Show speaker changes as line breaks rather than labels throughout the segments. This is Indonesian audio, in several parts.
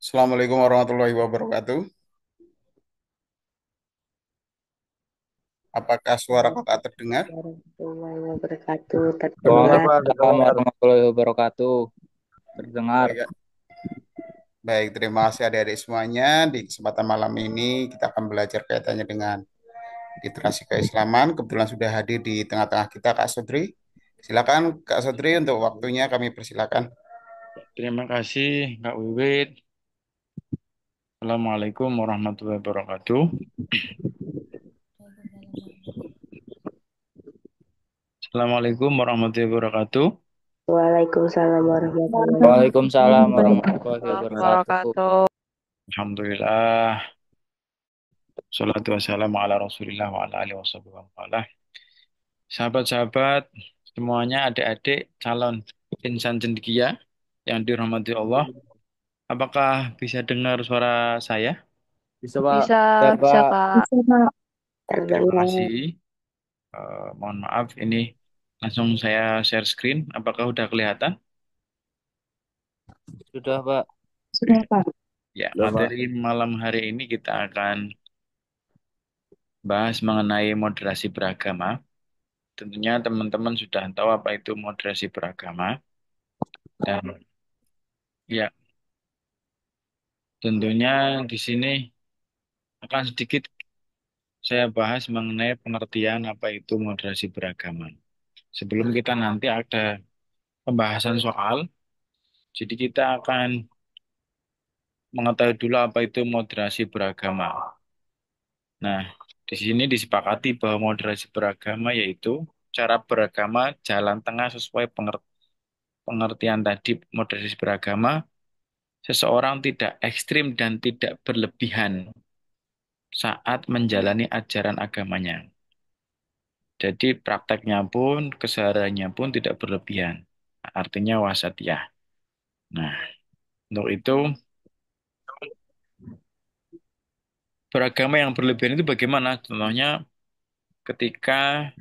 Assalamualaikum warahmatullahi wabarakatuh. Apakah suara kakak terdengar?
Warahmatullahi wabarakatuh. Terdengar.
Waalaikumsalam warahmatullahi wabarakatuh.
Terdengar.
Baik, baik, terima kasih adik-adik semuanya. Di kesempatan malam ini kita akan belajar kaitannya dengan literasi keislaman. Kebetulan sudah hadir di tengah-tengah kita Kak Sodri. Silakan Kak Sodri untuk waktunya kami persilakan.
Terima kasih, Kak Wiwit. Assalamualaikum warahmatullahi wabarakatuh. Assalamualaikum warahmatullahi wabarakatuh.
Waalaikumsalam warahmatullahi
Waalaikumsalam
wabarakatuh.
warahmatullahi wabarakatuh.
Wabarakatuh.
Alhamdulillah. Salatu wassalamu ala rasulillah wa ala alihi wasallam. Sahabat-sahabat, semuanya adik-adik calon insan cendekia yang dirahmati Allah. Apakah bisa dengar suara saya?
Bisa, Pak.
Bisa,
Ya,
bisa
Pak.
Kak.
Bisa, Pak.
Terima
Terdengar.
kasih. Mohon maaf, ini langsung saya share screen. Apakah udah kelihatan?
Sudah, Pak.
Sudah, Pak.
Ya,
Sudah, Pak.
materi malam hari ini kita akan bahas mengenai moderasi beragama. Tentunya teman-teman sudah tahu apa itu moderasi beragama. Dan ya, tentunya di sini akan sedikit saya bahas mengenai pengertian apa itu moderasi beragama. Sebelum kita nanti ada pembahasan soal, jadi kita akan mengetahui dulu apa itu moderasi beragama. Nah, di sini disepakati bahwa moderasi beragama yaitu cara beragama jalan tengah sesuai pengertian tadi moderasi beragama, seseorang tidak ekstrim dan tidak berlebihan saat menjalani ajaran agamanya. Jadi prakteknya pun, kesehariannya pun tidak berlebihan. Artinya wasatiyah. Nah, untuk itu beragama yang berlebihan itu bagaimana? Contohnya ketika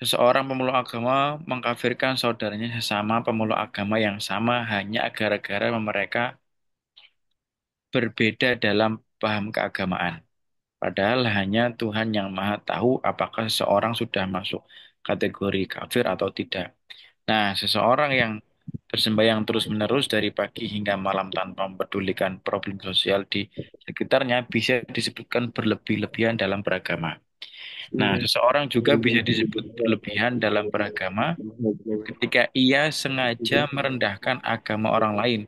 seseorang pemeluk agama mengkafirkan saudaranya sesama pemeluk agama yang sama hanya gara-gara mereka berbeda dalam paham keagamaan. Padahal hanya Tuhan yang Maha tahu apakah seseorang sudah masuk kategori kafir atau tidak. Nah, seseorang yang bersembahyang terus-menerus dari pagi hingga malam tanpa mempedulikan problem sosial di sekitarnya bisa disebutkan berlebih-lebihan dalam beragama. Nah, seseorang juga bisa disebut berlebihan dalam beragama ketika ia sengaja merendahkan agama orang lain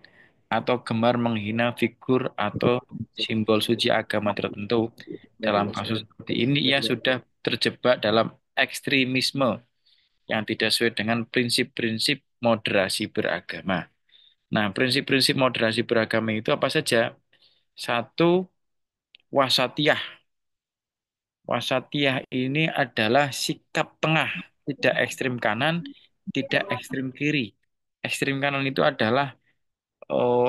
atau gemar menghina figur atau simbol suci agama tertentu. Dalam kasus seperti ini, ia sudah terjebak dalam ekstremisme yang tidak sesuai dengan prinsip-prinsip moderasi beragama. Nah, prinsip-prinsip moderasi beragama itu apa saja? Satu, wasatiyah. Wasatiyah ini adalah sikap tengah, tidak ekstrim kanan, tidak ekstrim kiri. Ekstrim kanan itu adalah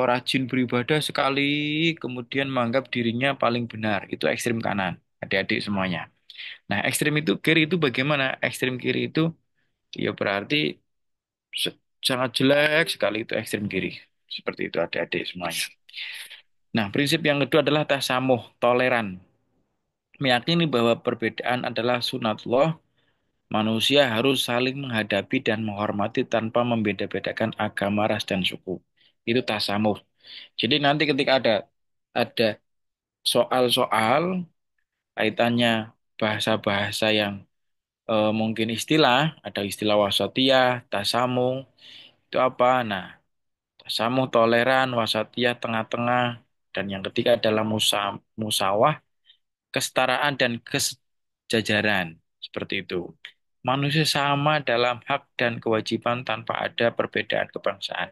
rajin beribadah sekali, kemudian menganggap dirinya paling benar. Itu ekstrim kanan, adik-adik semuanya. Nah, ekstrim itu kiri itu bagaimana? Ekstrim kiri itu ya berarti se- sangat jelek sekali itu ekstrim kiri. Seperti itu adik-adik semuanya. Nah, prinsip yang kedua adalah tasamuh, toleran. Meyakini bahwa perbedaan adalah sunatullah, manusia harus saling menghadapi dan menghormati tanpa membeda-bedakan agama, ras, dan suku. Itu tasamuh. Jadi nanti ketika ada soal-soal kaitannya bahasa-bahasa yang mungkin istilah, ada istilah wasatiyah, tasamuh, itu apa? Nah, tasamuh toleran, wasatiyah tengah-tengah, dan yang ketiga adalah musawah, kesetaraan dan kesejajaran. Seperti itu. Manusia sama dalam hak dan kewajiban tanpa ada perbedaan kebangsaan,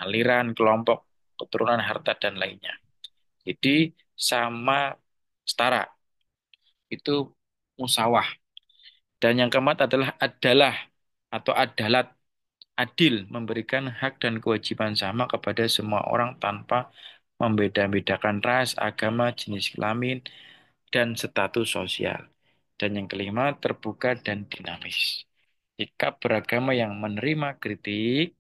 aliran, kelompok, keturunan, harta, dan lainnya. Jadi sama setara, itu musawah. Dan yang keempat adalah atau adalat, adil, memberikan hak dan kewajiban sama kepada semua orang tanpa membeda-bedakan ras, agama, jenis kelamin, dan status sosial. Dan yang kelima, terbuka dan dinamis. Sikap beragama yang menerima kritik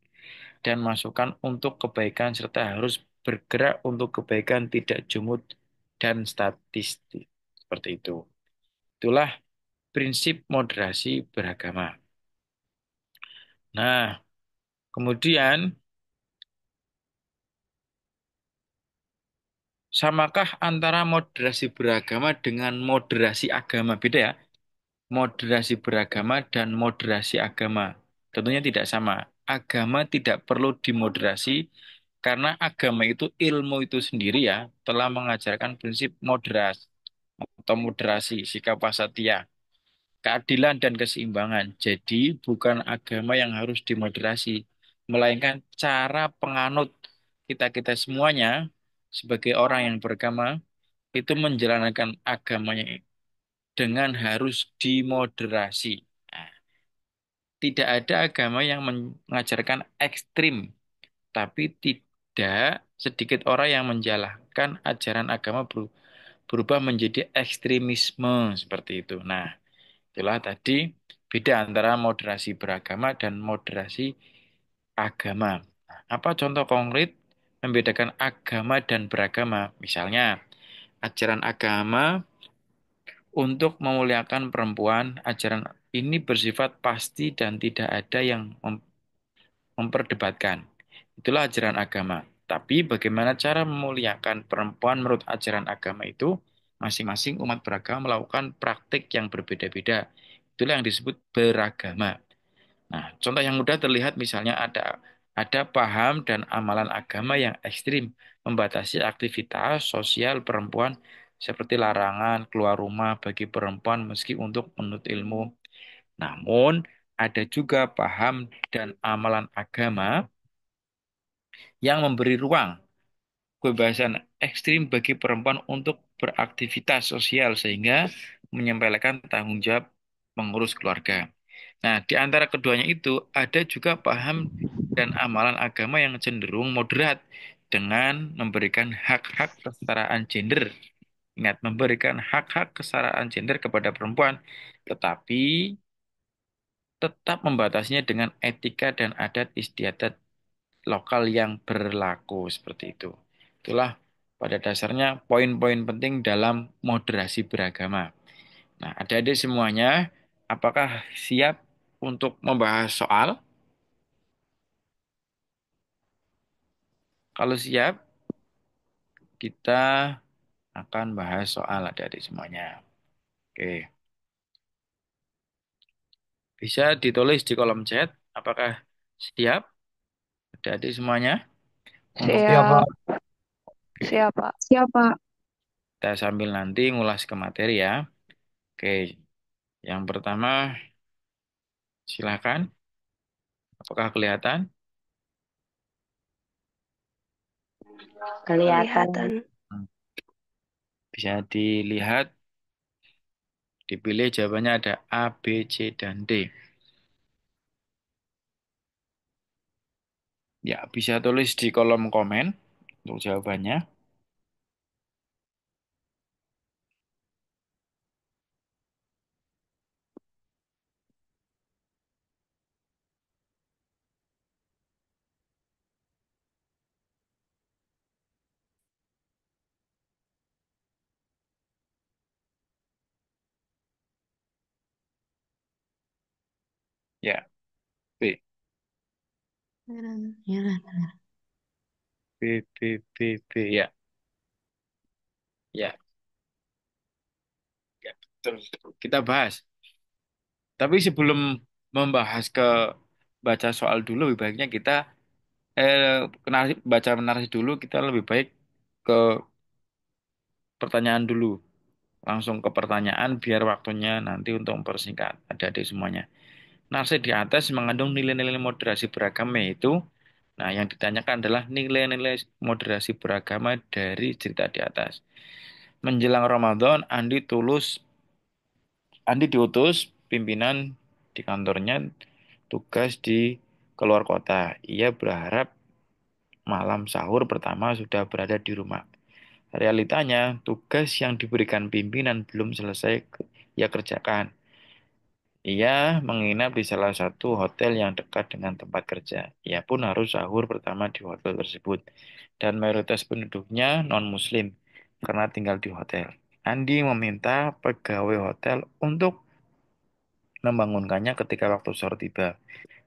dan masukan untuk kebaikan serta harus bergerak untuk kebaikan, tidak jumud dan statistik. Seperti itu. Itulah prinsip moderasi beragama. Nah, Kemudian, samakah antara moderasi beragama dengan moderasi agama? Beda ya. Moderasi beragama dan moderasi agama. Tentunya tidak sama. Agama tidak perlu dimoderasi karena agama itu ilmu itu sendiri ya telah mengajarkan prinsip moderasi atau moderasi, sikap wasatiyah, keadilan dan keseimbangan. Jadi bukan agama yang harus dimoderasi, melainkan cara penganut kita-kita semuanya sebagai orang yang beragama itu menjalankan agamanya dengan harus dimoderasi. Nah, tidak ada agama yang mengajarkan ekstrim, tapi tidak sedikit orang yang menjalankan ajaran agama berubah menjadi ekstremisme seperti itu. Nah, itulah tadi beda antara moderasi beragama dan moderasi agama. Nah, apa contoh konkret membedakan agama dan beragama? Misalnya, ajaran agama untuk memuliakan perempuan, ajaran ini bersifat pasti dan tidak ada yang memperdebatkan. Itulah ajaran agama. Tapi bagaimana cara memuliakan perempuan menurut ajaran agama itu? Masing-masing umat beragama melakukan praktik yang berbeda-beda. Itulah yang disebut beragama. Nah, contoh yang mudah terlihat misalnya ada paham dan amalan agama yang ekstrim, membatasi aktivitas sosial perempuan seperti larangan keluar rumah bagi perempuan meski untuk menuntut ilmu. Namun, ada juga paham dan amalan agama yang memberi ruang kebebasan ekstrim bagi perempuan untuk beraktivitas sosial sehingga menyempelekan tanggung jawab mengurus keluarga. Nah, di antara keduanya itu ada juga paham dan amalan agama yang cenderung moderat dengan memberikan hak-hak kesetaraan gender. Ingat, memberikan hak-hak kesetaraan gender kepada perempuan, tetapi tetap membatasinya dengan etika dan adat istiadat lokal yang berlaku seperti itu. Itulah pada dasarnya poin-poin penting dalam moderasi beragama. Nah, adik-adik semuanya, apakah siap untuk membahas soal? Kalau siap, kita akan bahas soal adik-adik semuanya. Oke, bisa ditulis di kolom chat. Apakah siap adik-adik semuanya untuk
Siap,
oke,
siap, Pak. Siap, Pak.
kita sambil nanti ngulas ke materi ya. Oke, yang pertama silakan. Apakah kelihatan?
Kelihatan.
Hmm, bisa dilihat, dipilih jawabannya ada A, B, C, dan D. Ya, bisa tulis di kolom komen untuk jawabannya. Ya, B, B, B, B, B, ya, ya, ya, betul. Kita bahas. Tapi sebelum membahas ke baca soal dulu, lebih baiknya kita baca narasi dulu. Kita lebih baik ke pertanyaan dulu. Langsung ke pertanyaan biar waktunya nanti untuk mempersingkat adik-adik semuanya. Narasi di atas mengandung nilai-nilai moderasi beragama yaitu, nah yang ditanyakan adalah nilai-nilai moderasi beragama dari cerita di atas. Menjelang Ramadan, Andi diutus pimpinan di kantornya tugas di keluar kota. Ia berharap malam sahur pertama sudah berada di rumah. Realitanya, tugas yang diberikan pimpinan belum selesai ia kerjakan. Ia menginap di salah satu hotel yang dekat dengan tempat kerja. Ia pun harus sahur pertama di hotel tersebut. Dan mayoritas penduduknya non-muslim karena tinggal di hotel. Andi meminta pegawai hotel untuk membangunkannya ketika waktu sahur tiba.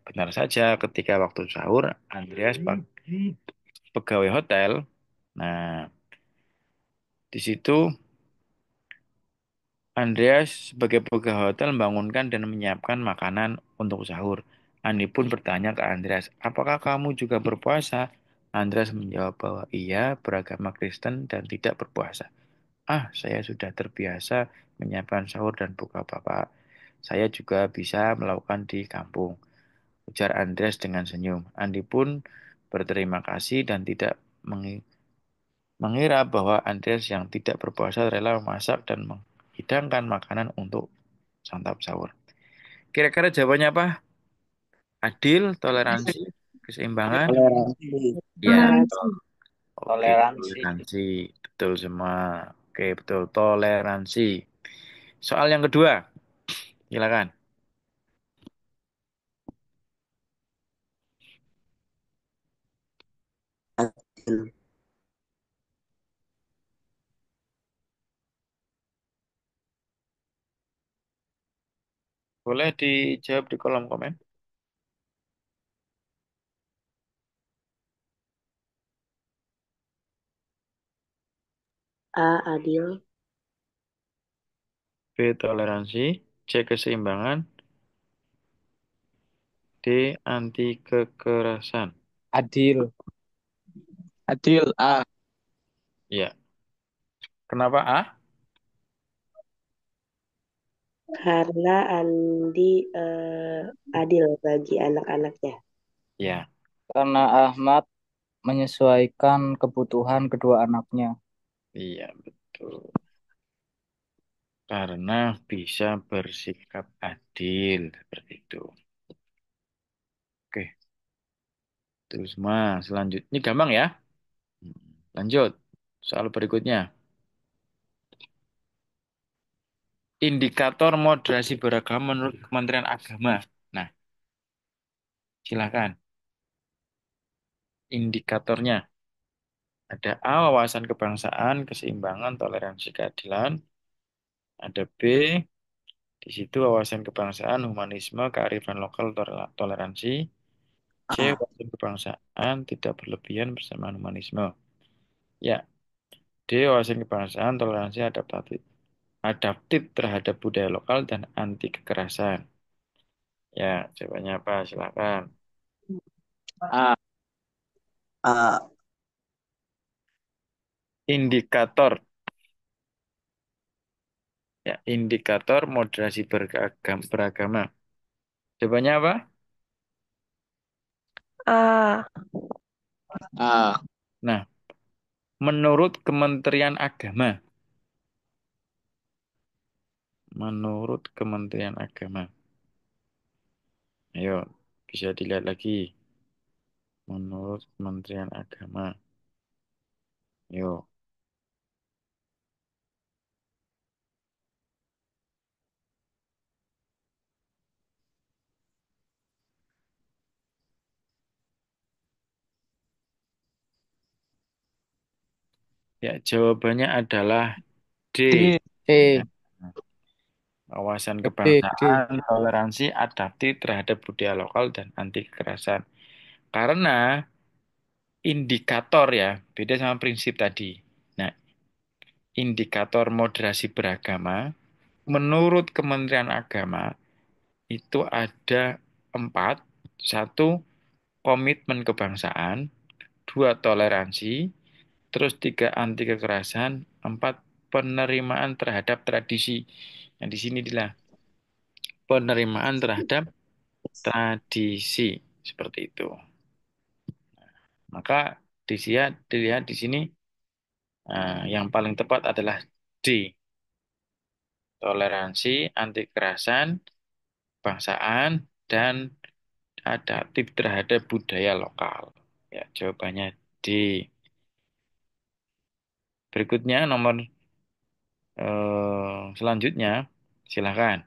Benar saja, ketika waktu sahur, Andreas pegawai hotel. Nah, di situ Andreas sebagai pegawai hotel membangunkan dan menyiapkan makanan untuk sahur. Andi pun bertanya ke Andreas, apakah kamu juga berpuasa? Andreas menjawab bahwa ia beragama Kristen dan tidak berpuasa. Ah, saya sudah terbiasa menyiapkan sahur dan buka Bapak. Saya juga bisa melakukan di kampung, ujar Andreas dengan senyum. Andi pun berterima kasih dan tidak mengira bahwa Andreas yang tidak berpuasa rela memasak dan menghidangkan makanan untuk santap sahur. Kira-kira jawabannya apa? Adil, toleransi, keseimbangan?
Toleransi.
Ya,
Toleransi.
oke,
Toleransi.
toleransi. Betul semua. Oke, betul, toleransi. Soal yang kedua, silakan.
Adil.
Boleh dijawab di kolom komen.
A. Adil.
B, toleransi. C, keseimbangan. D, anti kekerasan.
Adil. Adil. A.
Ya, kenapa A?
Karena Andi adil bagi anak-anaknya.
Ya,
Karena Ahmad menyesuaikan kebutuhan kedua anaknya.
iya betul. Karena bisa bersikap adil seperti itu. Oke, terus mas selanjutnya ini gampang ya. Lanjut, soal berikutnya. Indikator moderasi beragama menurut Kementerian Agama. Nah, silakan. Indikatornya ada A, wawasan kebangsaan, keseimbangan, toleransi, keadilan. Ada B, di situ wawasan kebangsaan, humanisme, kearifan lokal, toleransi. C,
A.
wawasan kebangsaan, tidak berlebihan bersamaan humanisme. Ya, D, wawasan kebangsaan, toleransi, adaptatif, adaptif terhadap budaya lokal dan anti kekerasan. Ya, jawabannya apa? Silakan.
A.
A.
Indikator, ya, indikator moderasi beragama. Jawabannya apa?
A.
A.
Nah, menurut Kementerian Agama, menurut Kementerian Agama, ayo bisa dilihat lagi. Menurut Kementerian Agama, yuk. Ya, jawabannya adalah D.
D.
Ya.
D.
Wawasan
D. D.
kebangsaan, toleransi, adaptif terhadap budaya lokal, dan anti kekerasan. Karena indikator ya, beda sama prinsip tadi. Nah, indikator moderasi beragama, menurut Kementerian Agama, itu ada empat. Satu, komitmen kebangsaan. Dua, toleransi. Terus tiga, anti kekerasan. Empat, penerimaan terhadap tradisi. Nah, di sini adalah penerimaan terhadap tradisi. Seperti itu. Maka dilihat di sini yang paling tepat adalah D. Toleransi, anti kekerasan, bangsaan, dan adaptif terhadap budaya lokal. Ya, jawabannya D. Berikutnya nomor selanjutnya, silakan.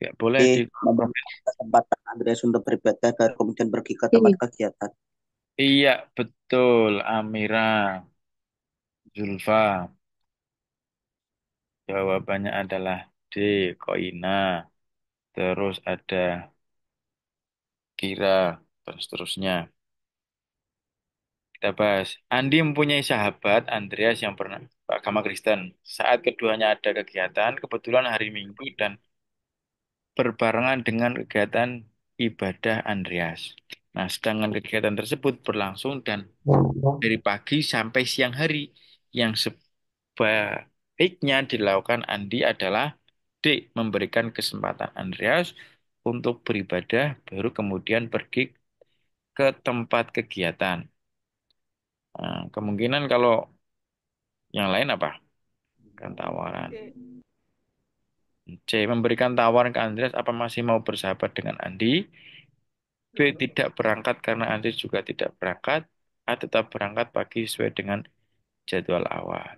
Ya, boleh di
B. Memberikan kesempatan Andreas untuk beribadah baru kemudian pergi ke tempat kegiatan.
Iya, betul, Amira, Zulfa. Jawabannya adalah D, Koina. Terus ada Kira, dan seterusnya. Kita bahas. Andi mempunyai sahabat, Andreas, yang pernah agama Kristen. Saat keduanya ada kegiatan, kebetulan hari Minggu dan berbarengan dengan kegiatan ibadah Andreas. Nah, sedangkan kegiatan tersebut berlangsung dan dari pagi sampai siang hari, yang sebaiknya dilakukan Andi adalah D. Memberikan kesempatan Andreas untuk beribadah, baru kemudian pergi ke tempat kegiatan. Nah, kemungkinan kalau yang lain apa? Kan tawaran. C. Memberikan tawaran ke Andreas apa masih mau bersahabat dengan Andi. B. Tidak berangkat karena Andreas juga tidak berangkat. A. Tetap berangkat pagi sesuai dengan jadwal awal.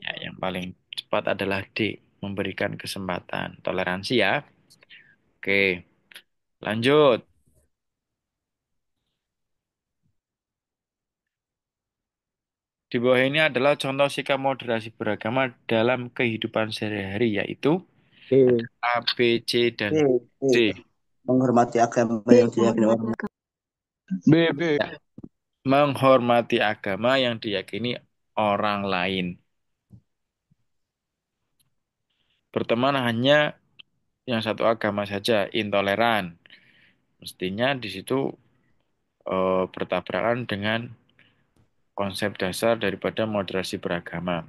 Ya, yang paling cepat adalah D. Memberikan kesempatan. Toleransi ya. Oke, lanjut. Di bawah ini adalah contoh sikap moderasi beragama dalam kehidupan sehari-hari, yaitu
B.
A, B, C,
B.
dan
B.
D.
Menghormati agama yang diyakini orang.
B. B.
Ya, menghormati agama yang diyakini orang lain. Berteman hanya yang satu agama saja, intoleran. Mestinya di situ bertabrakan dengan konsep dasar daripada moderasi beragama.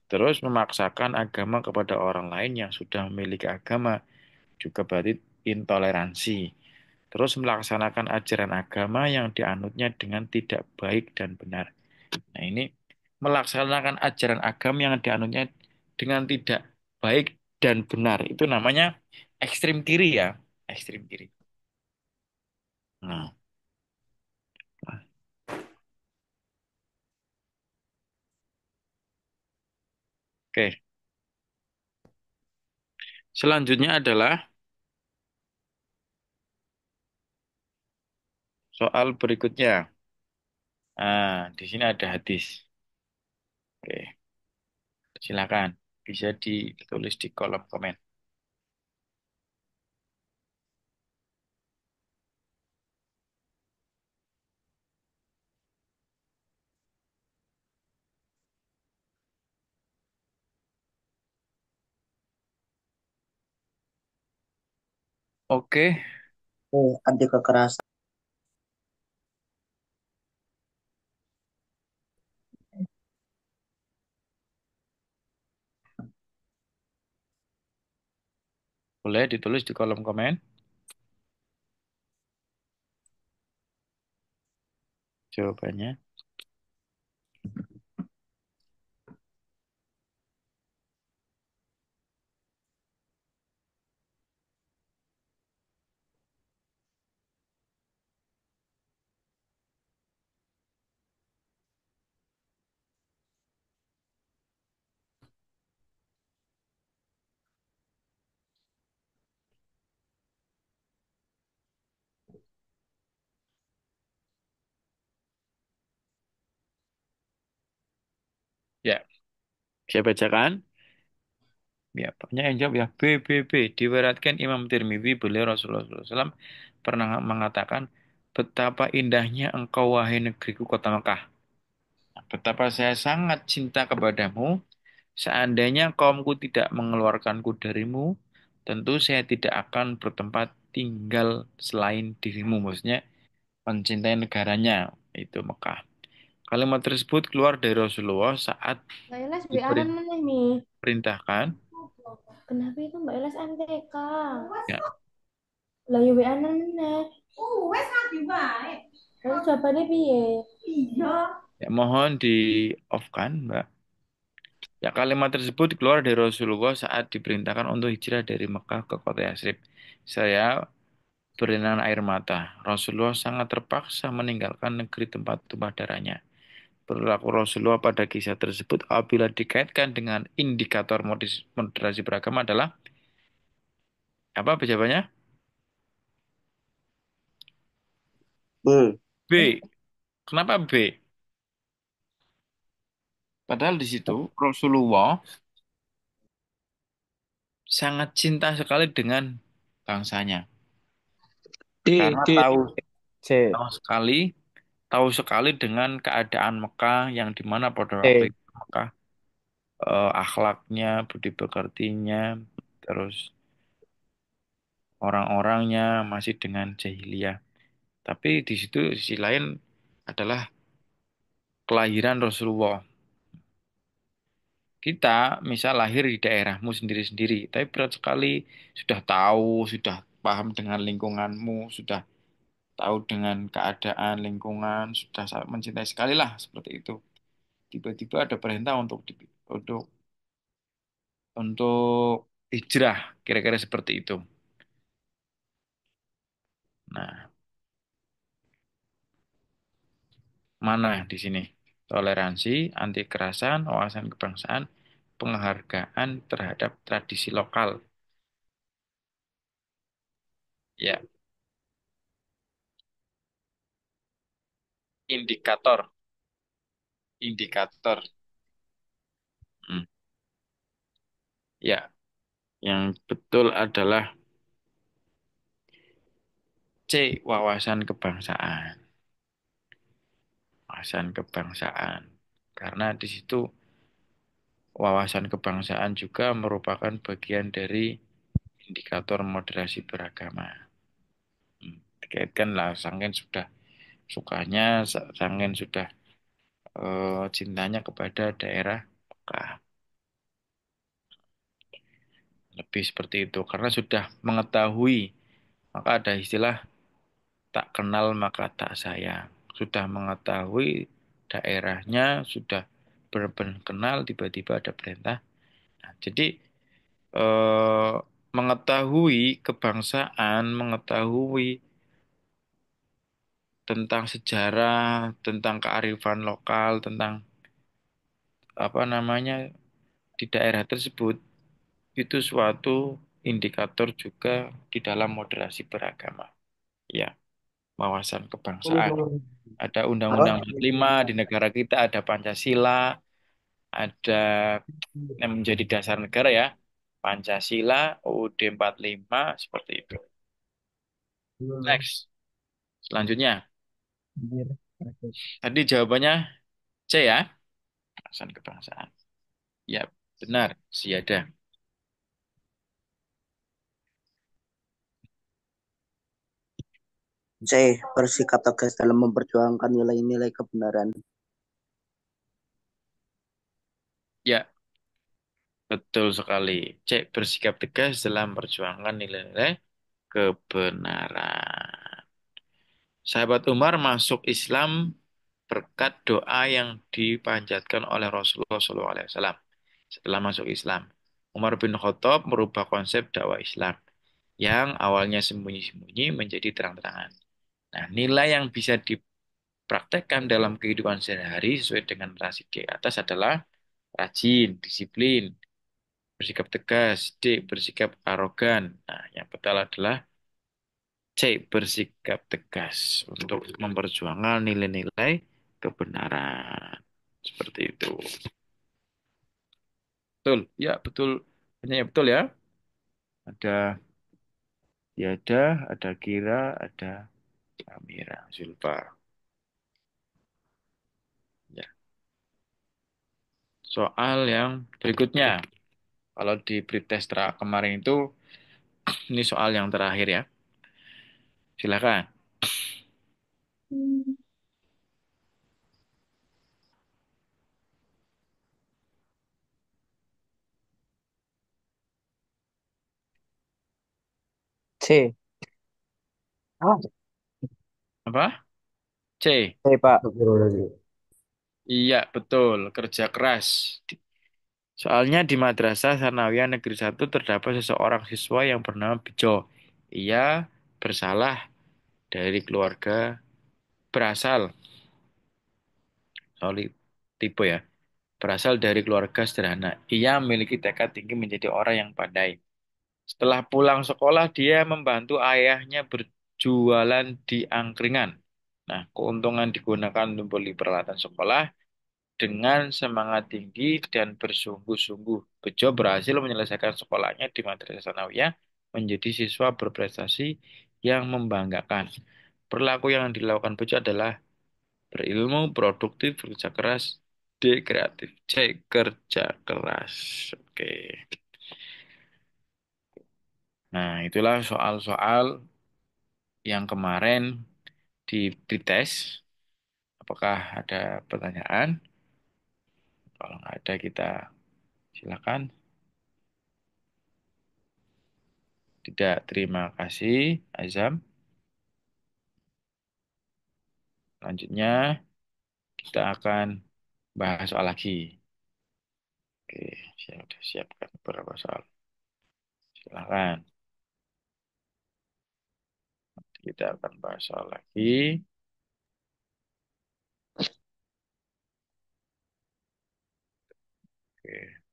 Terus memaksakan agama kepada orang lain yang sudah memiliki agama juga berarti intoleransi. Terus melaksanakan ajaran agama yang dianutnya dengan tidak baik dan benar. Nah, ini melaksanakan ajaran agama yang dianutnya dengan tidak baik dan benar. Itu namanya ekstrim kiri ya, ekstrim kiri. Nah, oke. Selanjutnya adalah soal berikutnya. Nah, di sini ada hadis. Oke, silakan. Bisa ditulis di kolom komen. Oke,
C. Anti kekerasan.
boleh ditulis di kolom komen jawabannya. Ya, saya bacakan. Ya, banyak yang jawab ya B, B, B. Diwaratkan Imam Tirmidzi, beliau Rasulullah SAW pernah mengatakan, betapa indahnya engkau wahai negeriku kota Mekah. Betapa saya sangat cinta kepadamu. Seandainya kaumku tidak mengeluarkanku darimu, tentu saya tidak akan bertempat tinggal selain dirimu. Maksudnya mencintai negaranya, itu Mekah. Kalimat tersebut keluar dari Rasulullah saat
Mbak Elas WA-an meneh Mi.
diperintahkan.
Kenapa itu Mbak Elas MTK?
Ya,
Lah ya WA-an meneh. Wes lagi bae. Terus jawabannya piye? Iya.
ya mohon di off-kan, Mbak. Ya, kalimat tersebut keluar dari Rasulullah saat diperintahkan untuk hijrah dari Mekah ke kota Yatsrib. Saya berinan air mata. Rasulullah sangat terpaksa meninggalkan negeri tempat tumpah darahnya. Perilaku Rasulullah pada kisah tersebut apabila dikaitkan dengan indikator moderasi beragama adalah Apa jawabannya?
Hmm.
B. Kenapa B? Padahal di situ Rasulullah sangat cinta sekali dengan bangsanya.
D,
Karena
D, C,
tahu sekali, tahu sekali dengan keadaan Mekah yang dimana pada waktu
C.
itu Mekah akhlaknya, budi pekertinya, terus orang-orangnya masih dengan jahiliyah. Tapi di situ sisi lain adalah kelahiran Rasulullah. Kita misal lahir di daerahmu sendiri-sendiri, tapi berat sekali sudah tahu, sudah paham dengan lingkunganmu, sudah tahu dengan keadaan lingkungan, sudah sangat mencintai sekali lah seperti itu. Tiba-tiba ada perintah untuk hijrah, kira-kira seperti itu. Nah, mana di sini? Toleransi, anti kekerasan, wawasan kebangsaan, penghargaan terhadap tradisi lokal. Ya, indikator, indikator. Hmm. Ya, yang betul adalah C, wawasan kebangsaan. Wawasan kebangsaan. Karena di situ wawasan kebangsaan juga merupakan bagian dari indikator moderasi beragama. Dikaitkan lah, sangken sudah sukanya, sangken sudah cintanya kepada daerah Mekah. Lebih seperti itu, karena sudah mengetahui, maka ada istilah tak kenal maka tak sayang. Sudah mengetahui daerahnya, sudah benar-benar kenal, tiba-tiba ada perintah. Nah, jadi eh, mengetahui kebangsaan, mengetahui tentang sejarah, tentang kearifan lokal, tentang apa namanya di daerah tersebut, itu suatu indikator juga di dalam moderasi beragama. Ya, wawasan kebangsaan. Ada Undang-Undang 45 di negara kita, ada Pancasila, ada yang menjadi dasar negara ya. Pancasila, UUD 45, seperti itu. Next, selanjutnya. Tadi jawabannya C ya, wawasan kebangsaan. Ya, benar, siada.
C. Bersikap tegas dalam memperjuangkan nilai-nilai kebenaran.
Ya, betul sekali. C, bersikap tegas dalam perjuangan nilai-nilai kebenaran. Sahabat Umar masuk Islam berkat doa yang dipanjatkan oleh Rasulullah SAW. Setelah masuk Islam, Umar bin Khattab merubah konsep dakwah Islam yang awalnya sembunyi-sembunyi menjadi terang-terangan. Nah, nilai yang bisa dipraktekkan dalam kehidupan sehari-hari sesuai dengan rasi di atas adalah rajin, disiplin, bersikap tegas, D, bersikap arogan. Nah, yang betul adalah C, bersikap tegas untuk memperjuangkan nilai-nilai kebenaran. Seperti itu. Betul, ya betul. Hanya ya betul ya. Ada Tiada, ada Kira, ada Amira, Zulfa. Ya. Soal yang berikutnya. Kalau di pretest kemarin itu, ini soal yang terakhir ya. Silakan.
C. Ah,
Apa? C.
C, Pak.
Iya, betul. Kerja keras. Soalnya di Madrasah Sanawiyah Negeri 1 terdapat seseorang siswa yang bernama Bejo. Ia bersalah dari keluarga berasal, sorry, tipe ya, berasal dari keluarga sederhana. Ia memiliki tekad tinggi menjadi orang yang pandai. Setelah pulang sekolah, dia membantu ayahnya berjualan di angkringan. Nah, keuntungan digunakan untuk beli peralatan sekolah dengan semangat tinggi dan bersungguh-sungguh. Bejo berhasil menyelesaikan sekolahnya di Madrasah Sanawiyah menjadi siswa berprestasi yang membanggakan. Perilaku yang dilakukan Bejo adalah berilmu, produktif, kerja keras, D. Kreatif, C. Kerja keras. Oke. Nah, itulah soal-soal yang kemarin dites. Apakah ada pertanyaan? Kalau nggak ada, kita silakan. Tidak, terima kasih, Azam. Selanjutnya, kita akan bahas soal lagi. Oke, saya sudah siapkan beberapa soal. Silakan. Kita akan bahas soal lagi. Oke.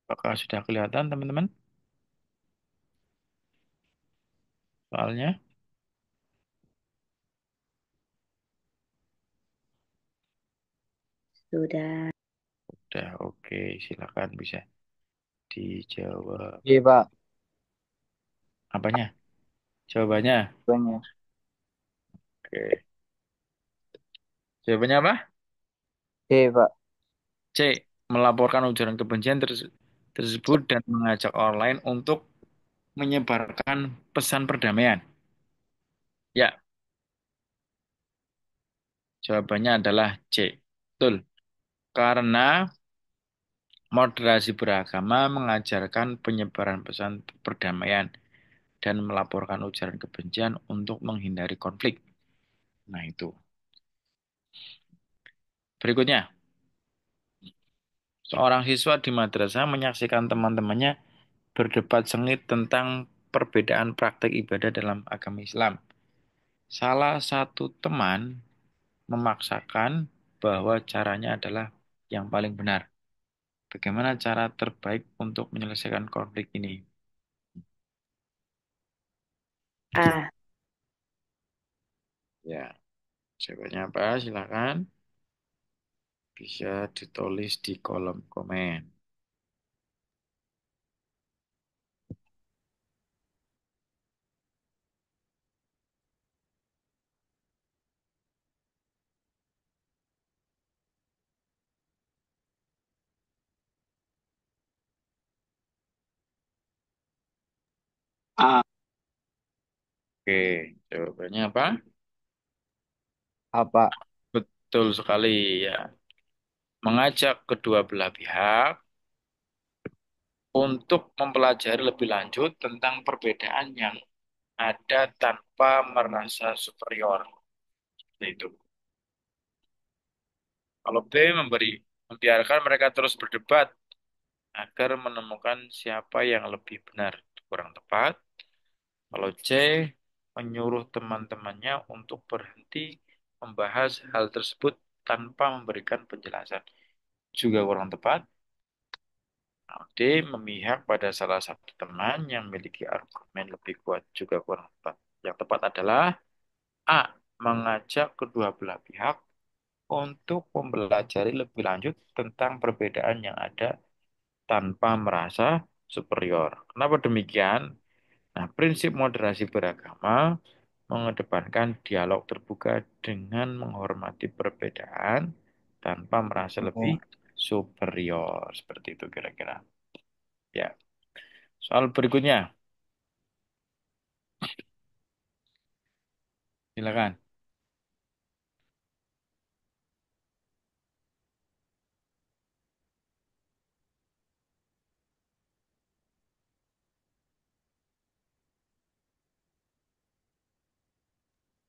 Apakah sudah kelihatan, teman-teman? Soalnya?
Sudah.
Sudah, oke. Silakan bisa dijawab.
Iya, Pak.
Apanya? Jawabannya?
Banyak.
Oke. Jawabannya apa?
Iya, Pak.
C. Melaporkan ujaran kebencian tersebut dan mengajak orang lain untuk menyebarkan pesan perdamaian. Ya, jawabannya adalah C. Betul. Karena moderasi beragama mengajarkan penyebaran pesan perdamaian dan melaporkan ujaran kebencian untuk menghindari konflik. Nah, itu. Berikutnya, seorang siswa di madrasah menyaksikan teman-temannya berdebat sengit tentang perbedaan praktik ibadah dalam agama Islam. Salah satu teman memaksakan bahwa caranya adalah yang paling benar. Bagaimana cara terbaik untuk menyelesaikan konflik ini?
A.
Ya, jawabannya apa? Silakan. Bisa ditulis di kolom komen.
A.
Oke, jawabannya apa?
Apa?
Betul sekali ya. Mengajak kedua belah pihak untuk mempelajari lebih lanjut tentang perbedaan yang ada tanpa merasa superior. Nah, itu. Kalau B membiarkan mereka terus berdebat agar menemukan siapa yang lebih benar. Itu kurang tepat. Kalau C menyuruh teman-temannya untuk berhenti membahas hal tersebut tanpa memberikan penjelasan. Juga kurang tepat. D memihak pada salah satu teman yang memiliki argumen lebih kuat. Juga kurang tepat. Yang tepat adalah A. Mengajak kedua belah pihak untuk mempelajari lebih lanjut tentang perbedaan yang ada tanpa merasa superior. Kenapa demikian? Nah, prinsip moderasi beragama mengedepankan dialog terbuka dengan menghormati perbedaan tanpa merasa lebih
Oh.
superior. Seperti itu kira-kira. Ya. Soal berikutnya, silakan.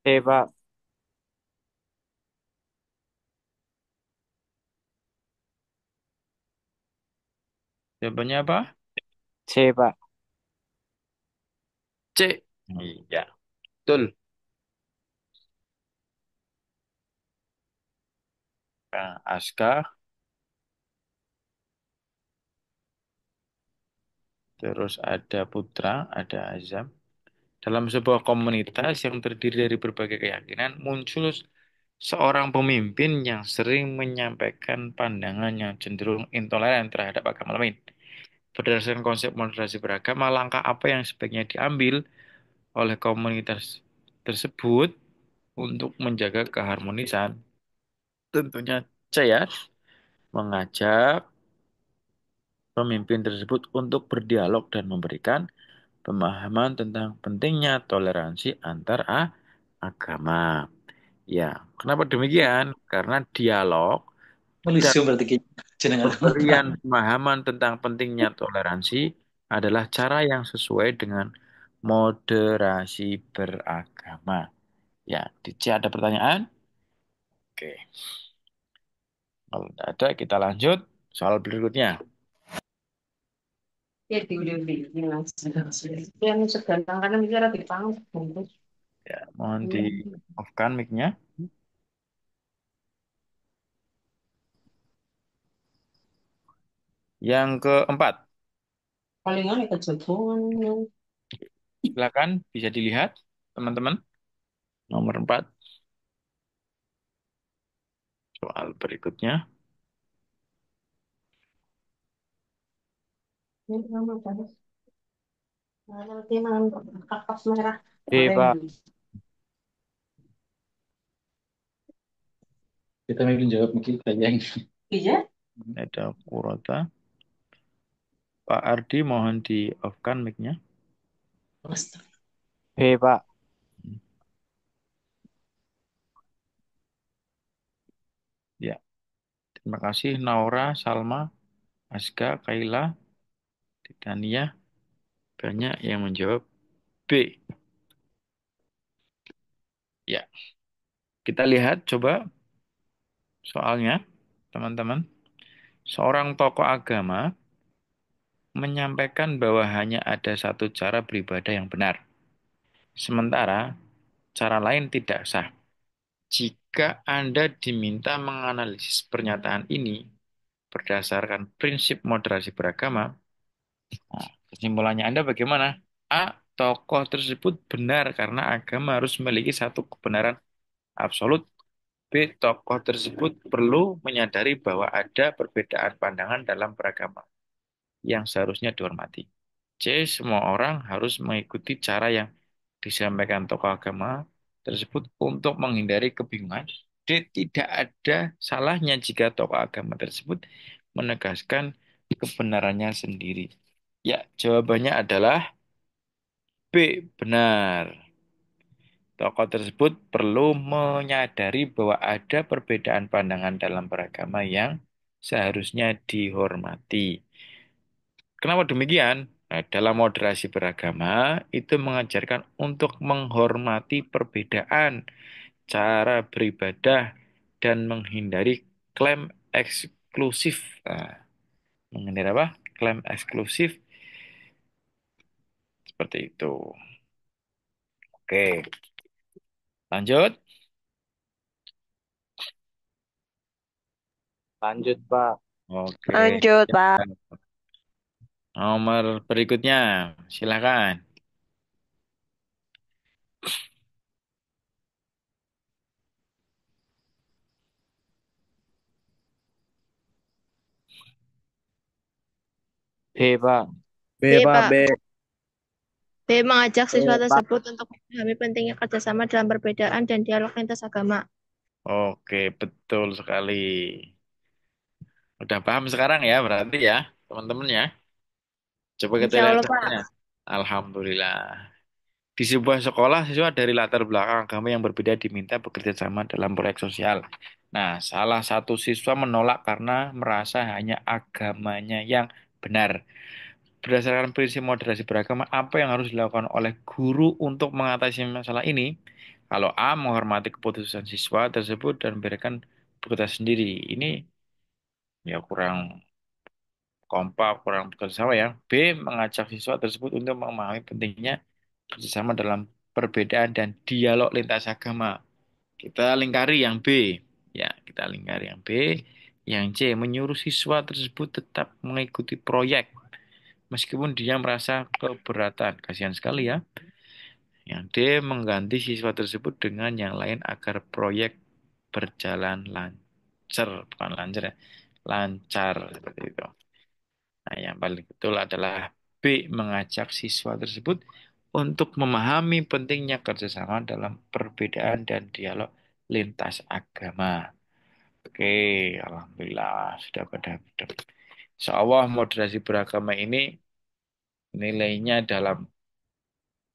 C, Pak.
Jawabannya apa?
C, Pak.
C. Iya, betul. Nah, Aska, terus ada Putra, ada Azam. Dalam sebuah komunitas yang terdiri dari berbagai keyakinan, muncul seorang pemimpin yang sering menyampaikan pandangan yang cenderung intoleran terhadap agama lain. Berdasarkan konsep moderasi beragama, langkah apa yang sebaiknya diambil oleh komunitas tersebut untuk menjaga keharmonisan? Tentunya saya mengajak pemimpin tersebut untuk berdialog dan memberikan pemahaman tentang pentingnya toleransi antar agama. Ya, kenapa demikian? Karena dialog dan
Malaysia berarti jenengan.
pemberian pemahaman tentang pentingnya toleransi adalah cara yang sesuai dengan moderasi beragama. Ya, di C ada pertanyaan? Oke, kalau tidak ada kita lanjut soal berikutnya.
Ya di yang segantang karena bicara di panggung.
Ya, mohon di off-kan mic-nya. Yang keempat,
Palingan ya kejagongan.
silakan bisa dilihat teman-teman. Nomor 4, soal berikutnya.
Ini nama apa? Nanti malam kapas merah.
B, Pak.
Kita mungkin jawab mungkin yang
Iya.
Ada Kurota. Pak Ardi mohon di off-kan mic-nya.
B, Pak.
Ya, terima kasih Naura, Salma, Aska, Kaila, Titania. Banyak yang menjawab B. Ya, kita lihat coba soalnya, teman-teman. Seorang tokoh agama menyampaikan bahwa hanya ada satu cara beribadah yang benar. Sementara cara lain tidak sah. Jika Anda diminta menganalisis pernyataan ini berdasarkan prinsip moderasi beragama, nah, kesimpulannya Anda bagaimana? A. Tokoh tersebut benar karena agama harus memiliki satu kebenaran absolut. B. Tokoh tersebut perlu menyadari bahwa ada perbedaan pandangan dalam beragama yang seharusnya dihormati. C. Semua orang harus mengikuti cara yang disampaikan tokoh agama tersebut untuk menghindari kebingungan. D. Tidak ada salahnya jika tokoh agama tersebut menegaskan kebenarannya sendiri. Ya, jawabannya adalah B. Benar. Tokoh tersebut perlu menyadari bahwa ada perbedaan pandangan dalam beragama yang seharusnya dihormati. Kenapa demikian? Nah, dalam moderasi beragama itu mengajarkan untuk menghormati perbedaan cara beribadah dan menghindari klaim eksklusif. Nah, menghindari apa? Klaim eksklusif seperti itu. Oke, lanjut.
Lanjut, Pak.
Oke,
Lanjut, Pak.
nomor berikutnya, silakan.
B, Pak.
B, Pak.
B.
B. Mengajak siswa
B, Pak.
tersebut untuk memahami pentingnya kerjasama dalam perbedaan dan dialog lintas agama.
Oke, betul sekali. Udah paham sekarang ya, berarti ya, teman-teman ya. Coba kita
Insya
lihat
Allah, Pak.
contohnya. Alhamdulillah. Di sebuah sekolah, siswa dari latar belakang agama yang berbeda diminta bekerja sama dalam proyek sosial. Nah, salah satu siswa menolak karena merasa hanya agamanya yang benar. Berdasarkan prinsip moderasi beragama, apa yang harus dilakukan oleh guru untuk mengatasi masalah ini? Kalau A, menghormati keputusan siswa tersebut dan memberikan bekerja sendiri. Ini ya kurang kompak, kurang bekerja sama ya. B, mengajak siswa tersebut untuk memahami pentingnya kerjasama dalam perbedaan dan dialog lintas agama. Kita lingkari yang B. Ya, kita lingkar yang B. Yang C, menyuruh siswa tersebut tetap mengikuti proyek meskipun dia merasa keberatan. Kasihan sekali ya. Yang D, mengganti siswa tersebut dengan yang lain agar proyek berjalan lancar, bukan lancar ya, lancar seperti itu. Nah, yang paling betul adalah B, mengajak siswa tersebut untuk memahami pentingnya kerjasama dalam perbedaan dan dialog lintas agama. Oke, alhamdulillah sudah pada benar. Insya Allah moderasi beragama ini nilainya dalam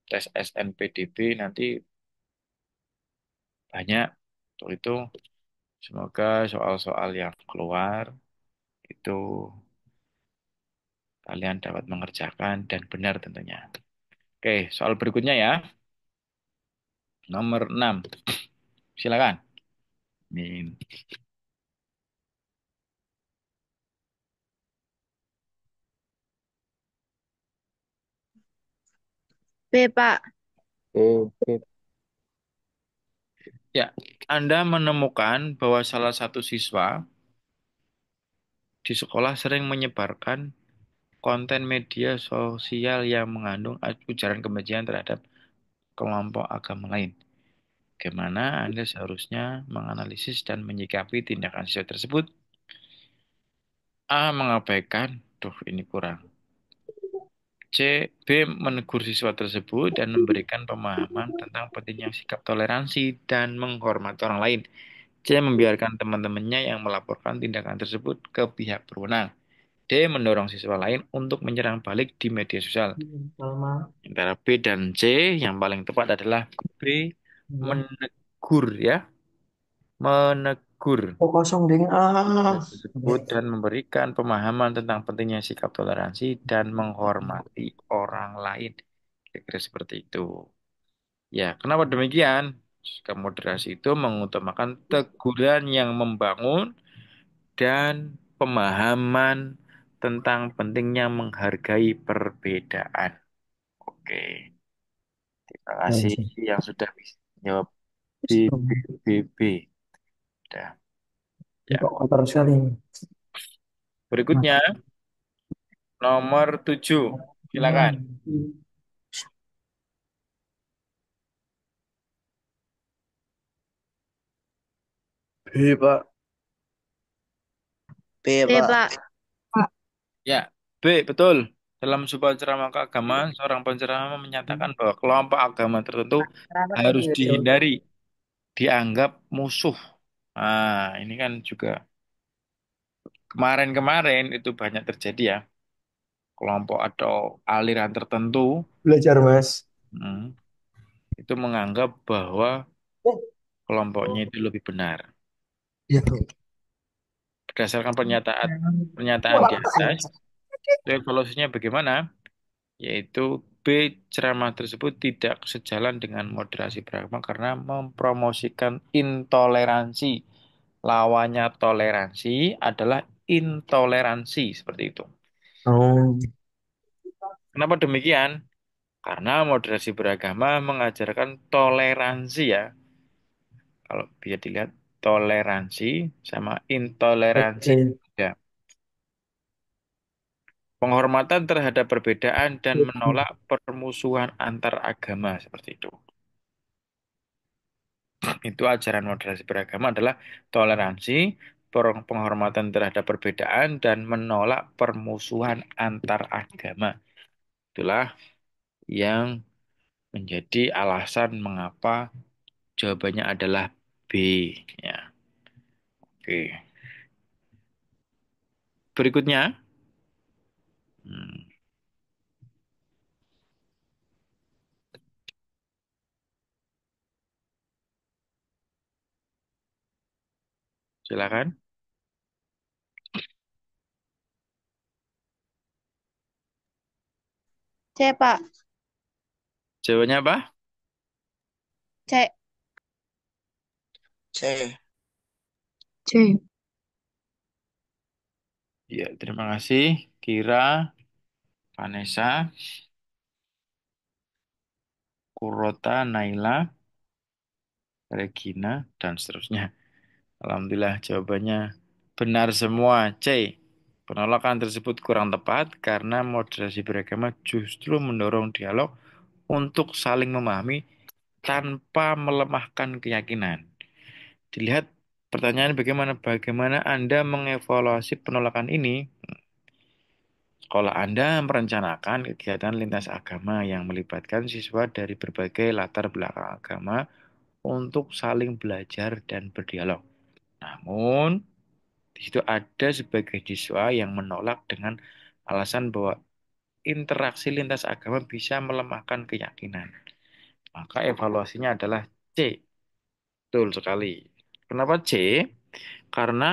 tes SNPDB nanti banyak. Untuk itu, semoga soal-soal yang keluar itu kalian dapat mengerjakan dan benar tentunya. Oke, soal berikutnya ya. Nomor 6. Silakan. Min.
B, Pak.
B.
Ya, Anda menemukan bahwa salah satu siswa di sekolah sering menyebarkan konten media sosial yang mengandung ujaran kebencian terhadap kelompok agama lain. Bagaimana Anda seharusnya menganalisis dan menyikapi tindakan siswa tersebut? A. Mengabaikan, tuh ini kurang. C. B. Menegur siswa tersebut dan memberikan pemahaman tentang pentingnya sikap toleransi dan menghormati orang lain. C. Membiarkan teman-temannya yang melaporkan tindakan tersebut ke pihak berwenang. D. Mendorong siswa lain untuk menyerang balik di media sosial. Antara B dan C, yang paling tepat adalah B. Menegur ya. Menegur
Oh, kosong ding. Ah.
tersebut dan memberikan pemahaman tentang pentingnya sikap toleransi dan menghormati orang lain. Kira-kira seperti itu. Ya, kenapa demikian? Sikap moderasi itu mengutamakan teguran yang membangun dan pemahaman tentang pentingnya menghargai perbedaan. Oke, terima kasih yang sudah bisa menjawab B, B, B, B. Udah. Ya.
Kok kotor sekali.
Berikutnya, nomor 7. Silakan.
B, Pak.
B,
B,
Pak.
Pak.
Ya, B, betul. Dalam sebuah ceramah keagamaan, seorang penceramah menyatakan bahwa kelompok agama tertentu harus dihindari, dianggap musuh. Nah, ini kan juga kemarin-kemarin itu banyak terjadi ya, kelompok atau aliran tertentu
Belajar, Mas.
hmm, itu menganggap bahwa kelompoknya itu lebih benar.
Iya tuh.
Berdasarkan pernyataan pernyataan di atas, evaluasinya bagaimana? Yaitu B, ceramah tersebut tidak sejalan dengan moderasi beragama karena mempromosikan intoleransi. Lawannya toleransi adalah intoleransi, seperti itu.
Oh.
Kenapa demikian? Karena moderasi beragama mengajarkan toleransi ya. Kalau bisa dilihat toleransi sama intoleransi.
Oke.
Ya. Penghormatan terhadap perbedaan dan menolak permusuhan antar agama seperti itu. Itu ajaran moderasi beragama adalah toleransi, penghormatan terhadap perbedaan, dan menolak permusuhan antar agama. Itulah yang menjadi alasan mengapa jawabannya adalah B. Ya, oke. Berikutnya, hmm, silakan.
C, Pak.
Jawabannya apa?
C.
C.
C.
Ya, terima kasih. Kira, Vanessa, Kurota, Naila, Regina, dan seterusnya. Alhamdulillah jawabannya benar semua. C. Penolakan tersebut kurang tepat karena moderasi beragama justru mendorong dialog untuk saling memahami tanpa melemahkan keyakinan. Dilihat pertanyaan bagaimana Anda mengevaluasi penolakan ini? Sekolah Anda merencanakan kegiatan lintas agama yang melibatkan siswa dari berbagai latar belakang agama untuk saling belajar dan berdialog. Namun, di situ ada sebagian siswa yang menolak dengan alasan bahwa interaksi lintas agama bisa melemahkan keyakinan. Maka evaluasinya adalah C. Betul sekali. Kenapa C? Karena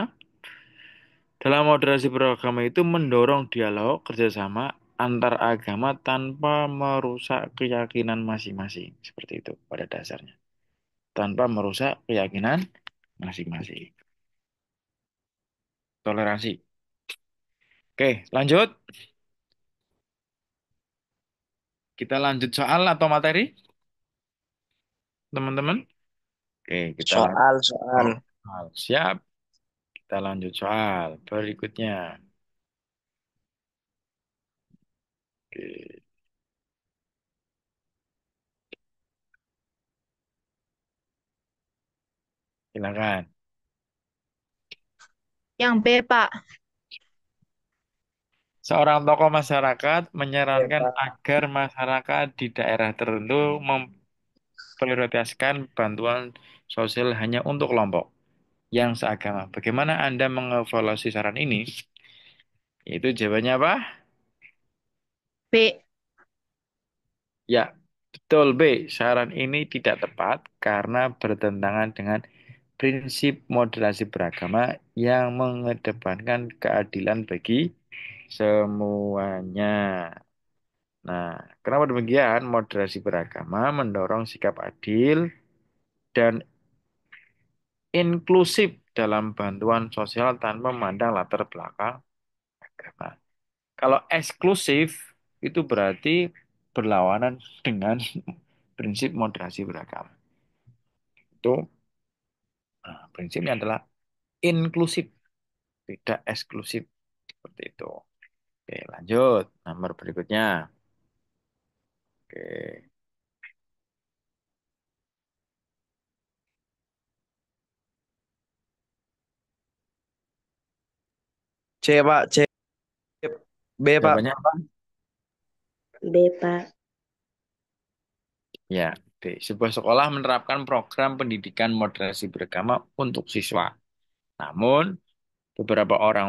dalam moderasi beragama itu mendorong dialog kerjasama antar agama tanpa merusak keyakinan masing-masing. Seperti itu pada dasarnya. Tanpa merusak keyakinan masing-masing. Toleransi. Oke, lanjut. Kita lanjut soal atau materi, teman-teman? Oke, kita lanjut
Soal.
soal. Siap. Kita lanjut soal berikutnya. Oke, silakan.
Yang B, Pak.
Seorang tokoh masyarakat menyarankan agar masyarakat di daerah tertentu memprioritaskan bantuan sosial hanya untuk kelompok yang seagama. Bagaimana Anda mengevaluasi saran ini? Itu jawabannya apa?
B.
Ya, betul B. Saran ini tidak tepat karena bertentangan dengan prinsip moderasi beragama yang mengedepankan keadilan bagi semuanya. Nah, kenapa demikian? Moderasi beragama mendorong sikap adil dan inklusif dalam bantuan sosial tanpa memandang latar belakang agama. Kalau eksklusif itu berarti berlawanan dengan prinsip moderasi beragama. Itu prinsipnya adalah inklusif, tidak eksklusif. Seperti itu. Oke, lanjut. Nomor berikutnya. Oke.
C, Pak. C. B, Pak.
Jawabannya apa?
B, Pak.
Ya, D. Sebuah sekolah menerapkan program pendidikan moderasi beragama untuk siswa. Namun, beberapa orang